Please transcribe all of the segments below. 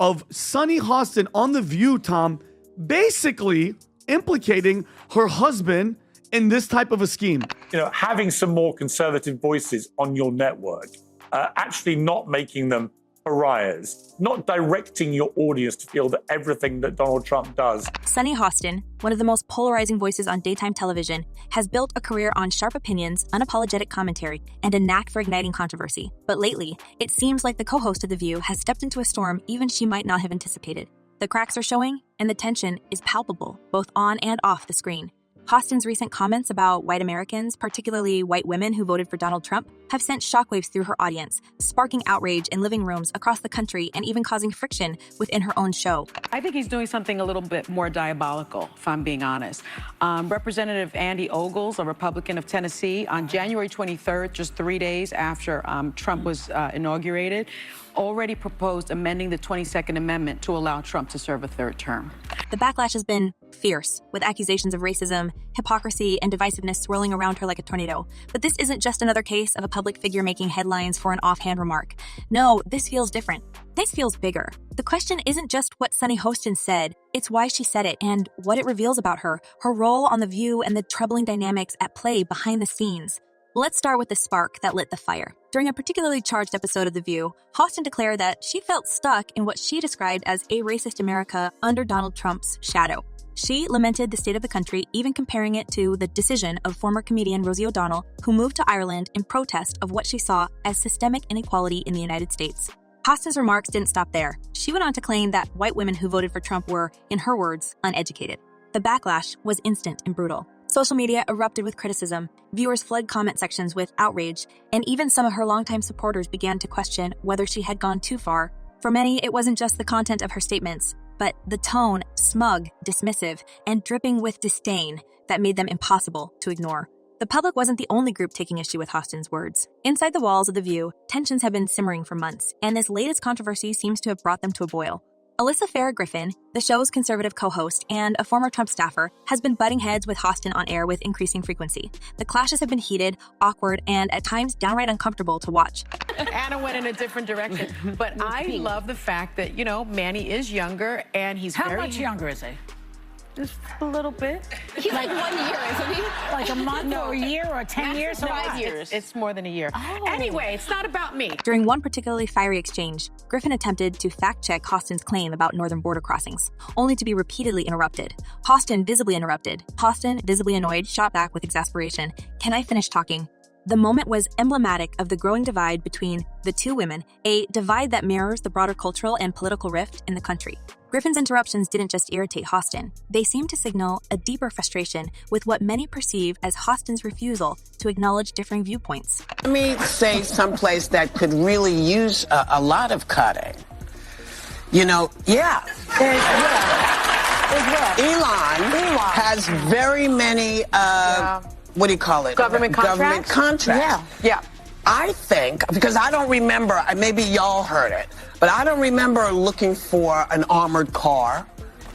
of Sunny Hostin on The View, Tom, basically implicating her husband in this type of a scheme. Having some more conservative voices on your network, actually not making them pariahs, not directing your audience to feel that everything that Donald Trump does. Sunny Hostin, one of the most polarizing voices on daytime television, has built a career on sharp opinions, unapologetic commentary, and a knack for igniting controversy. But lately, it seems like the co-host of The View has stepped into a storm even she might not have anticipated. The cracks are showing, and the tension is palpable, both on and off the screen. Hostin's recent comments about white Americans, particularly white women who voted for Donald Trump, have sent shockwaves through her audience, sparking outrage in living rooms across the country and even causing friction within her own show. I think he's doing something a little bit more diabolical, if I'm being honest. Representative Andy Ogles, a Republican of Tennessee, on January 23rd, just 3 days after Trump was inaugurated, already proposed amending the 22nd Amendment to allow Trump to serve a third term. The backlash has been fierce, with accusations of racism, hypocrisy, and divisiveness swirling around her like a tornado. But this isn't just another case of a public figure making headlines for an offhand remark. No, this feels different. This feels bigger. The question isn't just what Sunny Hostin said, it's why she said it and what it reveals about her role on The View, and the troubling dynamics at play behind the scenes. Let's start with the spark that lit the fire. During a particularly charged episode of The View, Hostin declared that she felt stuck in what she described as a racist America under Donald Trump's shadow. She lamented the state of the country, even comparing it to the decision of former comedian Rosie O'Donnell, who moved to Ireland in protest of what she saw as systemic inequality in the United States. Hostin's remarks didn't stop there. She went on to claim that white women who voted for Trump were, in her words, uneducated. The backlash was instant and brutal. Social media erupted with criticism, viewers flooded comment sections with outrage, and even some of her longtime supporters began to question whether she had gone too far. For many, it wasn't just the content of her statements, but the tone, smug, dismissive, and dripping with disdain that made them impossible to ignore. The public wasn't the only group taking issue with Hostin's words. Inside the walls of The View, tensions have been simmering for months, and this latest controversy seems to have brought them to a boil. Alyssa Farah Griffin, the show's conservative co-host and a former Trump staffer, has been butting heads with Hostin on air with increasing frequency. The clashes have been heated, awkward, and at times downright uncomfortable to watch. Anna went in a different direction. But I love the fact that, Manny is younger and he's How much younger is he? Just a little bit. He's like 1 year, isn't he? Like a month or a year or 10 years? No, 5 years. It's more than a year. Oh. Anyway, it's not about me. During one particularly fiery exchange, Griffin attempted to fact-check Hostin's claim about northern border crossings, only to be repeatedly interrupted. Hostin, visibly interrupted. Hostin, visibly annoyed, shot back with exasperation. "Can I finish talking?" The moment was emblematic of the growing divide between the two women, a divide that mirrors the broader cultural and political rift in the country. Griffin's interruptions didn't just irritate Hostin. They seemed to signal a deeper frustration with what many perceive as Hostin's refusal to acknowledge differing viewpoints. Let me say someplace that could really use a lot of cutting. Elon has very many, what do you call it? Government contracts? Yeah. I think, because I don't remember, maybe y'all heard it, but I don't remember looking for an armored car.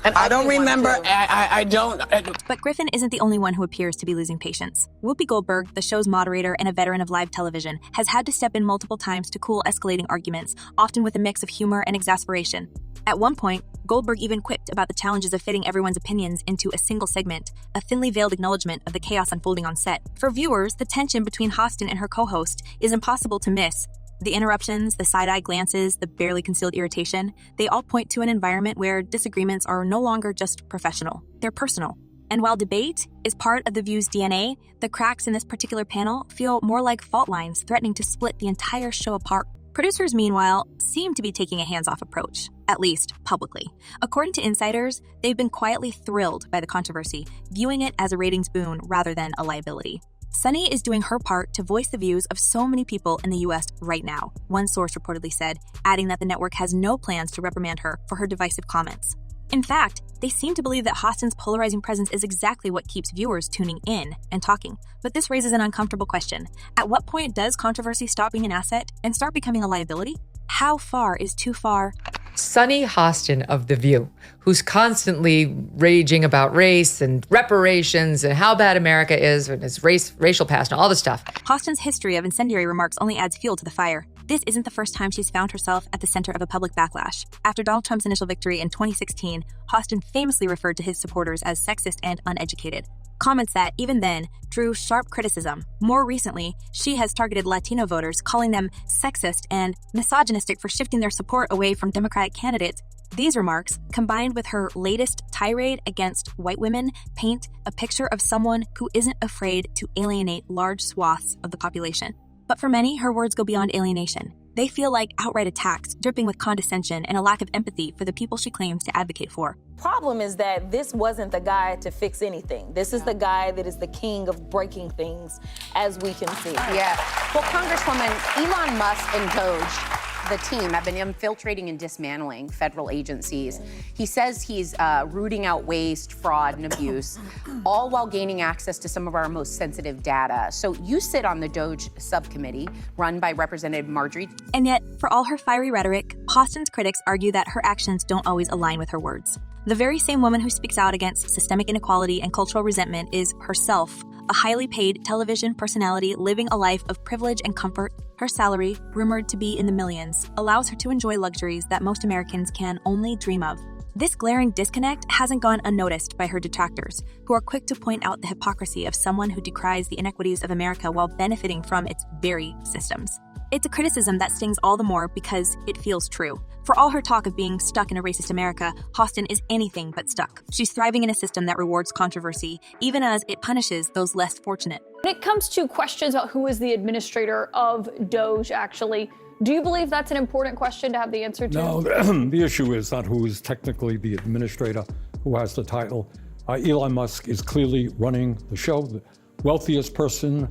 And I don't remember, I don't. But Griffin isn't the only one who appears to be losing patience. Whoopi Goldberg, the show's moderator and a veteran of live television, has had to step in multiple times to cool escalating arguments, often with a mix of humor and exasperation. At one point, Goldberg even quipped about the challenges of fitting everyone's opinions into a single segment, a thinly veiled acknowledgement of the chaos unfolding on set. For viewers, the tension between Hostin and her co-host is impossible to miss. The interruptions, the side-eye glances, the barely concealed irritation, they all point to an environment where disagreements are no longer just professional, they're personal. And while debate is part of The View's DNA, the cracks in this particular panel feel more like fault lines threatening to split the entire show apart. Producers, meanwhile, seem to be taking a hands-off approach, at least publicly. According to insiders, they've been quietly thrilled by the controversy, viewing it as a ratings boon rather than a liability. Sunny is doing her part to voice the views of so many people in the U.S. right now, one source reportedly said, adding that the network has no plans to reprimand her for her divisive comments. In fact, they seem to believe that Hostin's polarizing presence is exactly what keeps viewers tuning in and talking. But this raises an uncomfortable question. At what point does controversy stop being an asset and start becoming a liability? How far is too far? Sunny Hostin of The View, who's constantly raging about race and reparations and how bad America is and its racial past and all this stuff. Hostin's history of incendiary remarks only adds fuel to the fire. This isn't the first time she's found herself at the center of a public backlash. After Donald Trump's initial victory in 2016, Hostin famously referred to his supporters as sexist and uneducated. Comments that, even then, drew sharp criticism. More recently, she has targeted Latino voters, calling them sexist and misogynistic for shifting their support away from Democratic candidates. These remarks, combined with her latest tirade against white women, paint a picture of someone who isn't afraid to alienate large swaths of the population. But for many, her words go beyond alienation. They feel like outright attacks, dripping with condescension and a lack of empathy for the people she claims to advocate for. Problem is that this wasn't the guy to fix anything. This is the guy that is the king of breaking things, as we can see. Yeah. Well, Congresswoman, Elon Musk and Doge, the team, have been infiltrating and dismantling federal agencies. He says he's rooting out waste, fraud, and abuse, all while gaining access to some of our most sensitive data. So you sit on the Doge subcommittee run by Representative Marjorie. And yet, for all her fiery rhetoric, Hostin's critics argue that her actions don't always align with her words. The very same woman who speaks out against systemic inequality and cultural resentment is herself a highly paid television personality living a life of privilege and comfort. Her salary, rumored to be in the millions, allows her to enjoy luxuries that most Americans can only dream of. This glaring disconnect hasn't gone unnoticed by her detractors, who are quick to point out the hypocrisy of someone who decries the inequities of America while benefiting from its very systems. It's a criticism that stings all the more because it feels true. For all her talk of being stuck in a racist America, Hostin is anything but stuck. She's thriving in a system that rewards controversy, even as it punishes those less fortunate. When it comes to questions about who is the administrator of Doge, actually, do you believe that's an important question to have the answer to? No, the issue is not who is technically the administrator, who has the title. Elon Musk is clearly running the show, the wealthiest person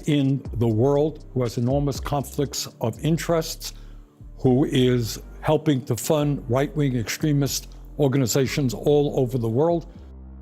in the world, who has enormous conflicts of interests, who is helping to fund right-wing extremist organizations all over the world.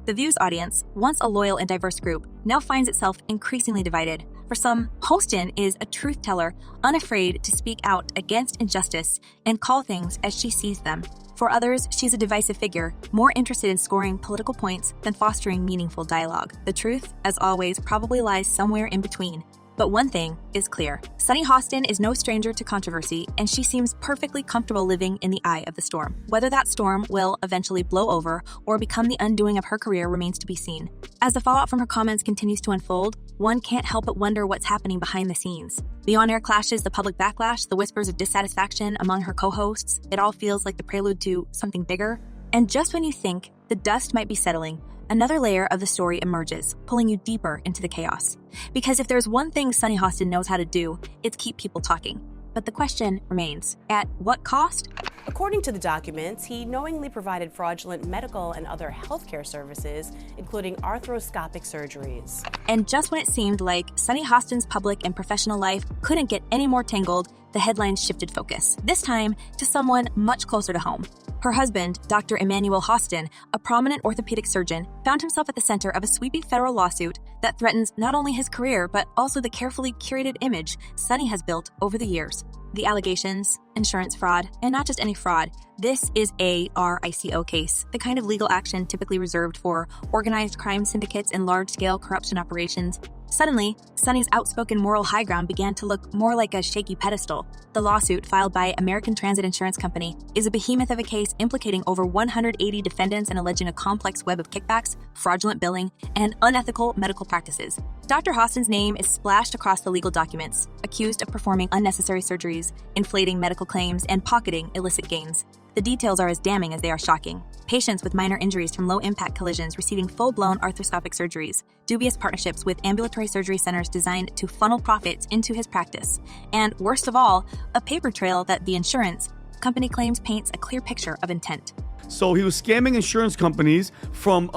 The View's audience, once a loyal and diverse group, now finds itself increasingly divided. For some, Hostin is a truth teller, unafraid to speak out against injustice and call things as she sees them. For others, she's a divisive figure, more interested in scoring political points than fostering meaningful dialogue. The truth, as always, probably lies somewhere in between. But one thing is clear. Sunny Hostin is no stranger to controversy, and she seems perfectly comfortable living in the eye of the storm. Whether that storm will eventually blow over or become the undoing of her career remains to be seen. As the fallout from her comments continues to unfold, one can't help but wonder what's happening behind the scenes. The on-air clashes, the public backlash, the whispers of dissatisfaction among her co-hosts, it all feels like the prelude to something bigger. And just when you think the dust might be settling, another layer of the story emerges, pulling you deeper into the chaos. Because if there's one thing Sunny Hostin knows how to do, it's keep people talking. But the question remains, at what cost? According to the documents, he knowingly provided fraudulent medical and other healthcare services, including arthroscopic surgeries. And just when it seemed like Sunny Hostin's public and professional life couldn't get any more tangled, the headlines shifted focus, this time to someone much closer to home. Her husband, Dr. Emmanuel Hostin, a prominent orthopedic surgeon, found himself at the center of a sweeping federal lawsuit that threatens not only his career, but also the carefully curated image Sunny has built over the years. The allegations, insurance fraud, and not just any fraud. This is a RICO case, the kind of legal action typically reserved for organized crime syndicates and large-scale corruption operations. Suddenly, Sunny's outspoken moral high ground began to look more like a shaky pedestal. The lawsuit, filed by American Transit Insurance Company, is a behemoth of a case implicating over 180 defendants and alleging a complex web of kickbacks, fraudulent billing, and unethical medical practices. Dr. Hostin's name is splashed across the legal documents, accused of performing unnecessary surgeries, inflating medical claims, and pocketing illicit gains. The details are as damning as they are shocking. Patients with minor injuries from low-impact collisions receiving full-blown arthroscopic surgeries, dubious partnerships with ambulatory surgery centers designed to funnel profits into his practice, and worst of all, a paper trail that the insurance company claims paints a clear picture of intent. So he was scamming insurance companies from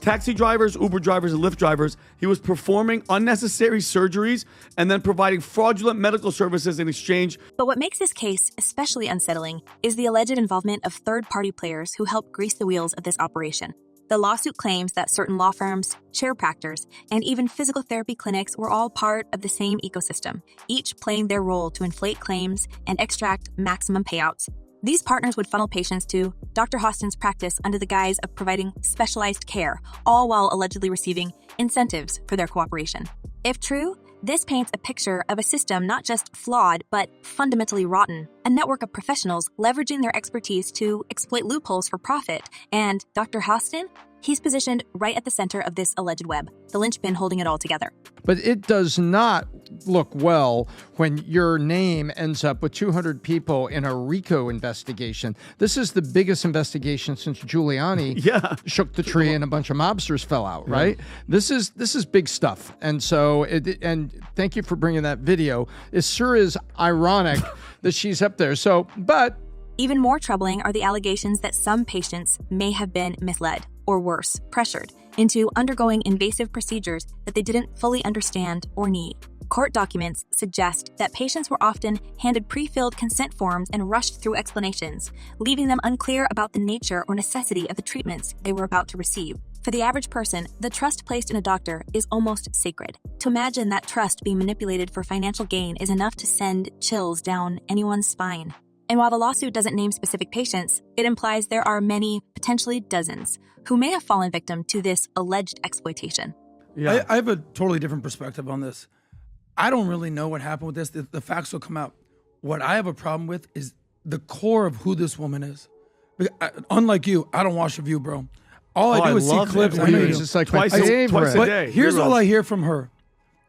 taxi drivers, Uber drivers, and Lyft drivers. He was performing unnecessary surgeries and then providing fraudulent medical services in exchange. But what makes this case especially unsettling is the alleged involvement of third-party players who helped grease the wheels of this operation. The lawsuit claims that certain law firms, chiropractors, and even physical therapy clinics were all part of the same ecosystem, each playing their role to inflate claims and extract maximum payouts. These partners would funnel patients to Dr. Hostin's practice under the guise of providing specialized care, all while allegedly receiving incentives for their cooperation. If true, This paints a picture of a system not just flawed, but fundamentally rotten. A network of professionals leveraging their expertise to exploit loopholes for profit. And Dr. Hostin? He's positioned right at the center of this alleged web, the linchpin holding it all together. But it does not look well when your name ends up with 200 people in a RICO investigation. This is the biggest investigation since Giuliani shook the tree and a bunch of mobsters fell out, right? This is big stuff. And so, and thank you for bringing that video. It sure is ironic that she's up there. So, but even more troubling are the allegations that some patients may have been misled, or worse, pressured into undergoing invasive procedures that they didn't fully understand or need. Court documents suggest that patients were often handed pre-filled consent forms and rushed through explanations, leaving them unclear about the nature or necessity of the treatments they were about to receive. For the average person, the trust placed in a doctor is almost sacred. To imagine that trust being manipulated for financial gain is enough to send chills down anyone's spine. And while the lawsuit doesn't name specific patients, it implies there are many, potentially dozens, who may have fallen victim to this alleged exploitation. Yeah. I have a totally different perspective on this. I don't really know what happened with this. The facts will come out. What I have a problem with is the core of who this woman is. Unlike you, I don't watch The View, bro. All I do is see clips. I know you do. It's like twice a day. But here's all I hear from her.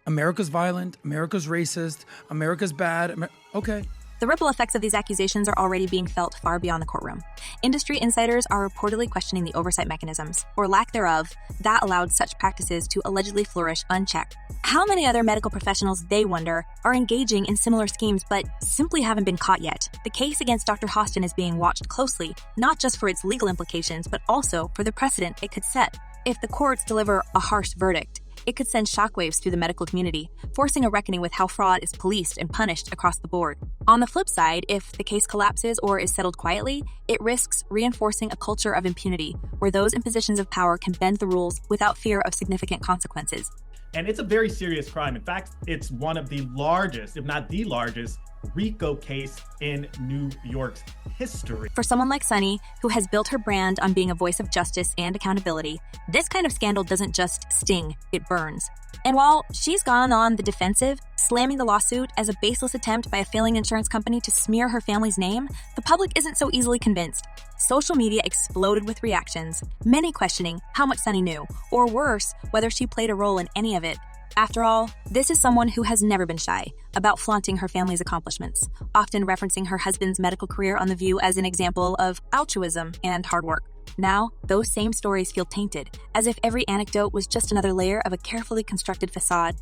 America's violent. America's racist. America's bad. Okay. The ripple effects of these accusations are already being felt far beyond the courtroom. Industry insiders are reportedly questioning the oversight mechanisms, or lack thereof, that allowed such practices to allegedly flourish unchecked. How many other medical professionals, they wonder, are engaging in similar schemes but simply haven't been caught yet? The case against Dr. Hostin is being watched closely, not just for its legal implications, but also for the precedent it could set. If the courts deliver a harsh verdict, it could send shockwaves through the medical community, forcing a reckoning with how fraud is policed and punished across the board. On the flip side, if the case collapses or is settled quietly, it risks reinforcing a culture of impunity, where those in positions of power can bend the rules without fear of significant consequences. And it's a very serious crime. In fact, it's one of the largest, if not the largest, RICO case in New York's history. For someone like Sunny, who has built her brand on being a voice of justice and accountability, this kind of scandal doesn't just sting, it burns. And while she's gone on the defensive, slamming the lawsuit as a baseless attempt by a failing insurance company to smear her family's name, the public isn't so easily convinced. Social media exploded with reactions, many questioning how much Sunny knew, or worse, whether she played a role in any of it. After all, this is someone who has never been shy about flaunting her family's accomplishments, often referencing her husband's medical career on The View as an example of altruism and hard work. Now, those same stories feel tainted, as if every anecdote was just another layer of a carefully constructed facade.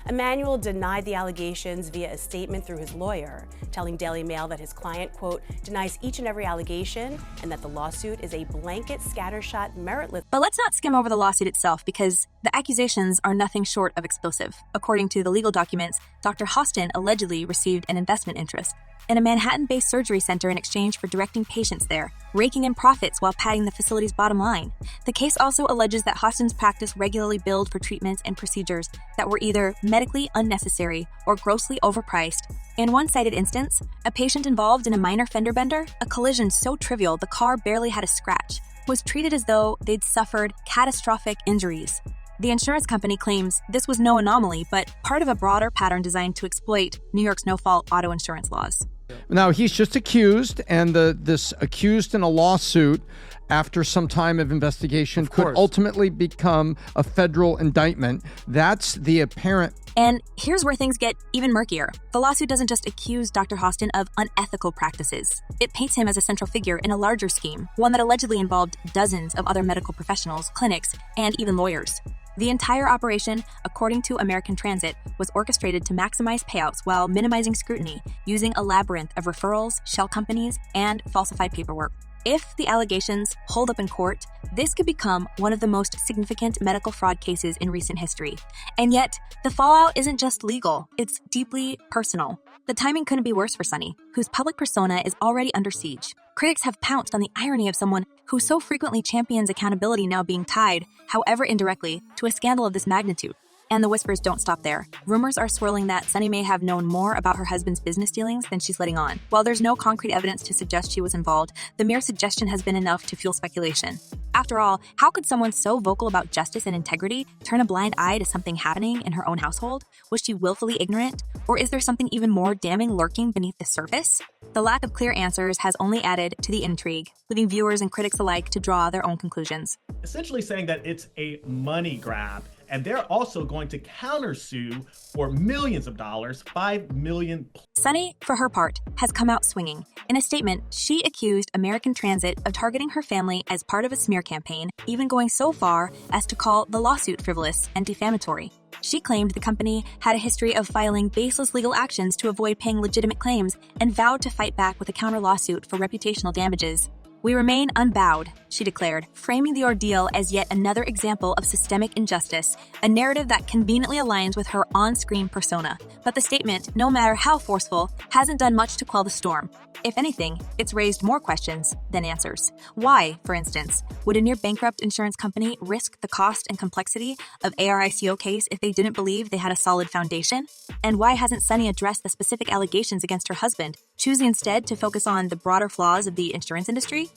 Emmanuel denied the allegations via a statement through his lawyer, telling Daily Mail that his client, quote, denies each and every allegation and that the lawsuit is a blanket scattershot meritless. But let's not skim over the lawsuit itself, because the accusations are nothing short of explosive. According to the legal documents, Dr. Hostin allegedly received an investment interest in a Manhattan-based surgery center in exchange for directing patients there, raking in profits while padding the facility's bottom line. The case also alleges that Hostin's practice regularly billed for treatments and procedures that were either medically unnecessary or grossly overpriced. In one cited instance, a patient involved in a minor fender bender, a collision so trivial the car barely had a scratch, was treated as though they'd suffered catastrophic injuries. The insurance company claims this was no anomaly, but part of a broader pattern designed to exploit New York's no-fault auto insurance laws. Now, he's just accused, and this accused in a lawsuit after some time of investigation could ultimately become a federal indictment. That's the apparent. And here's where things get even murkier. The lawsuit doesn't just accuse Dr. Hostin of unethical practices. It paints him as a central figure in a larger scheme, one that allegedly involved dozens of other medical professionals, clinics, and even lawyers. The entire operation, according to American Transit, was orchestrated to maximize payouts while minimizing scrutiny, using a labyrinth of referrals, shell companies, and falsified paperwork. If the allegations hold up in court, this could become one of the most significant medical fraud cases in recent history. And yet, the fallout isn't just legal, it's deeply personal. The timing couldn't be worse for Sunny, whose public persona is already under siege. Critics have pounced on the irony of someone who so frequently champions accountability now being tied, however indirectly, to a scandal of this magnitude. And the whispers don't stop there. Rumors are swirling that Sunny may have known more about her husband's business dealings than she's letting on. While there's no concrete evidence to suggest she was involved, the mere suggestion has been enough to fuel speculation. After all, how could someone so vocal about justice and integrity turn a blind eye to something happening in her own household? Was she willfully ignorant? Or is there something even more damning lurking beneath the surface? The lack of clear answers has only added to the intrigue, leaving viewers and critics alike to draw their own conclusions. Essentially saying that it's a money grab, and they're also going to countersue for millions of dollars, $5 million. Sunny, for her part, has come out swinging. In a statement, she accused American Transit of targeting her family as part of a smear campaign, even going so far as to call the lawsuit frivolous and defamatory. She claimed the company had a history of filing baseless legal actions to avoid paying legitimate claims and vowed to fight back with a counter lawsuit for reputational damages. "We remain unbowed," she declared, framing the ordeal as yet another example of systemic injustice, a narrative that conveniently aligns with her on-screen persona. But the statement, no matter how forceful, hasn't done much to quell the storm. If anything, it's raised more questions than answers. Why, for instance, would a near-bankrupt insurance company risk the cost and complexity of ARICO case if they didn't believe they had a solid foundation? And why hasn't Sunny addressed the specific allegations against her husband, choosing instead to focus on the broader flaws of the insurance industry?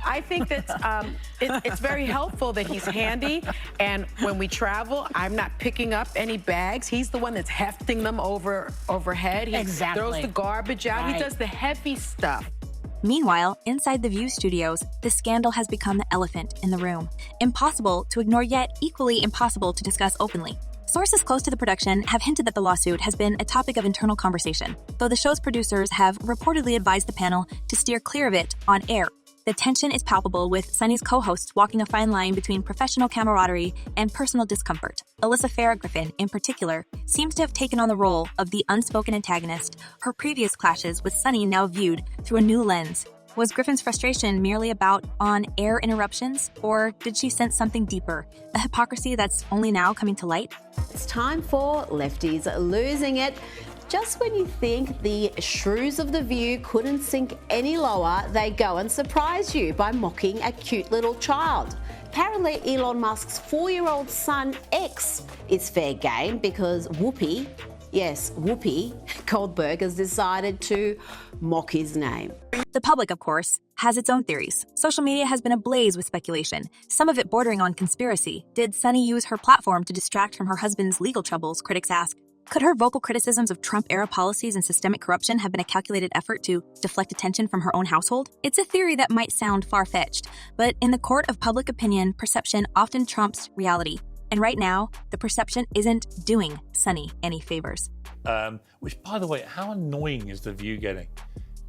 I think that it's very helpful that he's handy, and when we travel, I'm not picking up any bags. He's the one that's hefting them overhead. He throws the garbage out. He does the heavy stuff. Meanwhile, inside the View studios, the scandal has become the elephant in the room. Impossible to ignore, yet equally impossible to discuss openly. Sources close to the production have hinted that the lawsuit has been a topic of internal conversation, though the show's producers have reportedly advised the panel to steer clear of it on air. The tension is palpable, with Sunny's co-hosts walking a fine line between professional camaraderie and personal discomfort. Alyssa Farah Griffin, in particular, seems to have taken on the role of the unspoken antagonist, her previous clashes with Sunny now viewed through a new lens. Was Griffin's frustration merely about on-air interruptions, or did she sense something deeper, a hypocrisy that's only now coming to light? It's time for Lefties Losing It. Just when you think the shrews of The View couldn't sink any lower, they go and surprise you by mocking a cute little child. Apparently, Elon Musk's 4-year-old son, X, is fair game because Whoopi Goldberg has decided to mock his name. The public, of course, has its own theories. Social media has been ablaze with speculation, some of it bordering on conspiracy. Did Sunny use her platform to distract from her husband's legal troubles, critics ask? Could her vocal criticisms of Trump-era policies and systemic corruption have been a calculated effort to deflect attention from her own household? It's a theory that might sound far-fetched, but in the court of public opinion, perception often trumps reality. And right now, the perception isn't doing Sunny any favors. Which, by the way, how annoying is The View getting?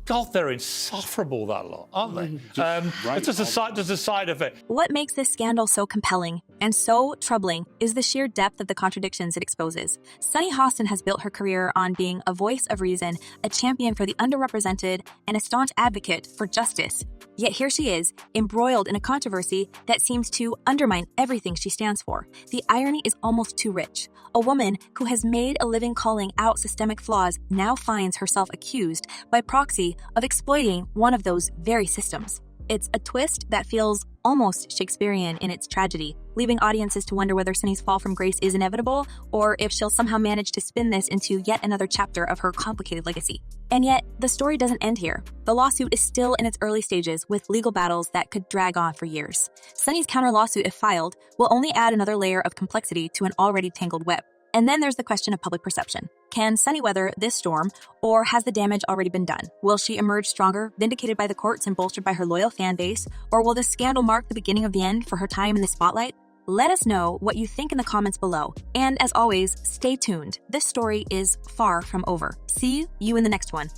God, they're insufferable, that lot, aren't they? It's just a side effect. What makes this scandal so compelling and so troubling is the sheer depth of the contradictions it exposes. Sunny Hostin has built her career on being a voice of reason, a champion for the underrepresented, and a staunch advocate for justice. Yet here she is, embroiled in a controversy that seems to undermine everything she stands for. The irony is almost too rich. A woman who has made a living calling out systemic flaws now finds herself accused by proxy of exploiting one of those very systems. It's a twist that feels almost Shakespearean in its tragedy, leaving audiences to wonder whether Sunny's fall from grace is inevitable, or if she'll somehow manage to spin this into yet another chapter of her complicated legacy. And yet, the story doesn't end here. The lawsuit is still in its early stages, with legal battles that could drag on for years. Sunny's counter-lawsuit, if filed, will only add another layer of complexity to an already tangled web. And then there's the question of public perception. Can Sunny weather this storm, or has the damage already been done? Will she emerge stronger, vindicated by the courts and bolstered by her loyal fan base? Or will this scandal mark the beginning of the end for her time in the spotlight? Let us know what you think in the comments below. And as always, stay tuned. This story is far from over. See you in the next one.